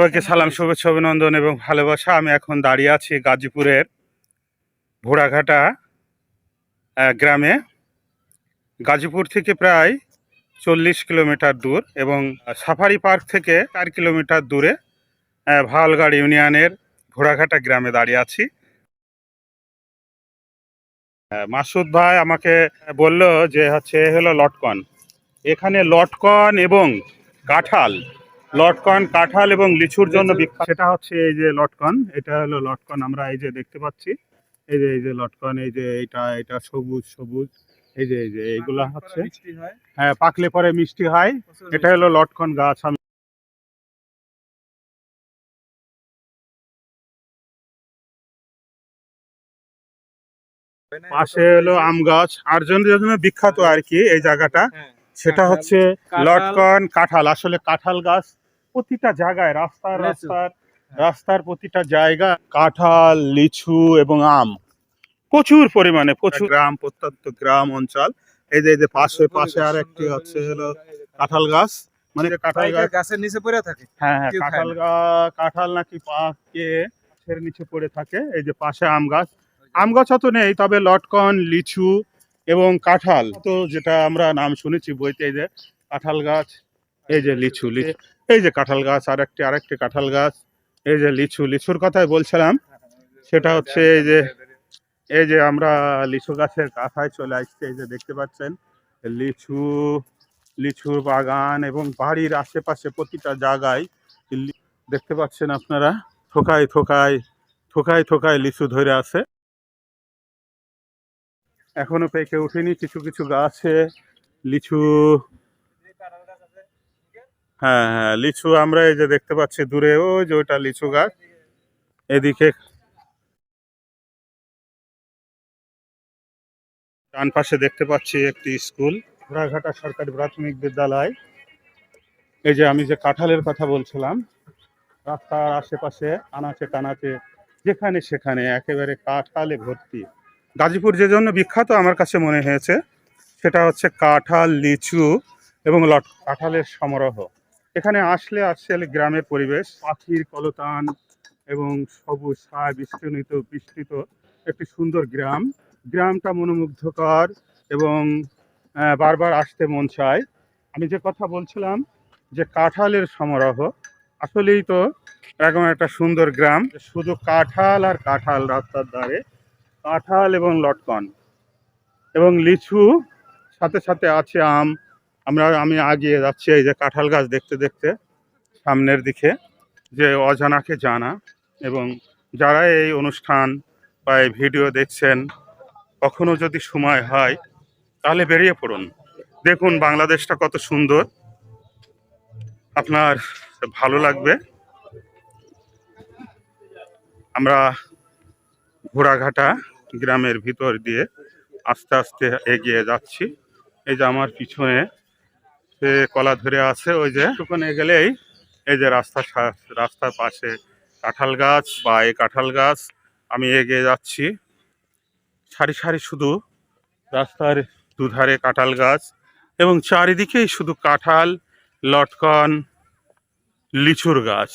সবাইকে সালাম, শুভেচ্ছা, অভিনন্দন এবং ভালোবাসা। আমি এখন দাঁড়িয়ে আছি গাজীপুরের ঘোড়াঘাটা গ্রামে। গাজীপুর থেকে প্রায় 40 কিলোমিটার দূর এবং সাফারি পার্ক থেকে 4 কিলোমিটার দূরে ভাওয়ালগড় ইউনিয়নের ঘোড়াঘাটা গ্রামে দাঁড়িয়ে আছি। মাসুদ ভাই আমাকে বলল যে হলো লটকন। এখানে লটকন এবং কাঁঠাল, এবং লিচুর জন্য বিখ্যাত। সেটা হচ্ছে এই যে লটকন, এটা হলো লটকন। আমরা এই যে দেখতে পাচ্ছি, এই যে লটকন, এই যে এটা সবুজ সবুজ, এই যে এইগুলা হচ্ছে, হ্যাঁ, পাকলে পরে মিষ্টি হয়। এটা হলো লটকন গাছ। পাশে হলো আম গাছ। আর জন্য বিখ্যাত আর কি এই জায়গাটা, সেটা হচ্ছে লটকন, কাঁঠাল। আসলে কাঁঠাল গাছ প্রতিটা জায়গায়, রাস্তার প্রতিটা জায়গা কাঁঠাল, লিচু এবং আম প্রচুর পরিমাণে, প্রচুর গ্রাম, প্রত্যন্ত গ্রাম অঞ্চল। এই যে পাশে আর একটি হচ্ছে হলো কাঁঠাল গাছ, মানে কাঁঠাল গাছের নিচে পড়ে থাকে। হ্যাঁ, কাঁঠাল নাকি পাকে গাছের নিচে পড়ে থাকে। এই যে পাশে আম গাছ অত নেই, তবে লটকন, লিচু এবং কাঁঠাল তো যেটা আমরা নাম শুনেছি বইতে। এই যে কাঁঠাল গাছ, এই যে লিচু, এই যে কাঁঠাল গাছ, আরেকটি কাঁঠাল গাছ, এই যে লিচুর কথাই বলছিলাম। সেটা হচ্ছে এই যে আমরা লিচু গাছের কাছায় চলে আসছি। এই যে দেখতে পাচ্ছেন লিচুর বাগান এবং বাড়ির আশেপাশে প্রতিটা জায়গায় দেখতে পাচ্ছেন আপনারা থোকায় লিচু ধরে আছে। এখনো পেকে ওঠেনি, কিছু কিছু গাছে লিচু। হ্যাঁ, লিচু আমরা এই যে দেখতে পাচ্ছি দূরে, ওই যে ওইটা লিচু গাছ। এদিকে ডান পাশে দেখতে পাচ্ছি একটি স্কুল, ঘোড়াঘাটা সরকারি প্রাথমিক বিদ্যালয়। এই যে আমি যে কাঁঠালের কথা বলছিলাম, রাস্তার আশেপাশে আনাচে কানাচে যেখানে সেখানে একেবারে কাঁঠালে ভর্তি। গাজীপুর যে জন্য বিখ্যাত আমার কাছে মনে হয়েছে, সেটা হচ্ছে কাঁঠাল, লিচু এবং কাঁঠালের সমারোহ। এখানে আসলে গ্রামের পরিবেশ, পাখির কলতান এবং সবুজ ছায়া বিস্তৃত একটি সুন্দর গ্রামটা মনোমুগ্ধকর এবং বারবার আসতে মন চায়। আমি যে কথা বলছিলাম যে কাঁঠালের সমারোহ, আসলেই তো এরকম একটা সুন্দর গ্রাম, শুধু কাঁঠাল আর কাঁঠাল। রাস্তার ধারে কাঁঠাল এবং লটকন এবং লিচু, সাথে সাথে আছে আম। আমি আগিয়ে যাচ্ছি এই যে কাঁঠাল গাছ দেখতে দেখতে সামনের দিকে। যে অজানাকে জানা, এবং যারা এই অনুষ্ঠান বা এই ভিডিও দেখছেন, কখনো যদি সময় হয় তাহলে বেরিয়ে পড়ুন, দেখুন বাংলাদেশটা কত সুন্দর, আপনার ভালো লাগবে। আমরা ঘোড়াঘাটা গ্রামের ভিতর দিয়ে আস্তে আস্তে এগিয়ে যাচ্ছি। এই যে আমার পিছনে সে কলা ধরে আছে, ওই যে ওখানে গেলেই এই যে রাস্তার পাশে কাঁঠাল গাছ বা এই কাঁঠাল গাছ। আমি এগিয়ে যাচ্ছি, সারি সারি শুধু রাস্তার দুধারে কাঁঠাল গাছ এবং চারিদিকেই শুধু কাঁঠাল, লটকন, লিচুর গাছ।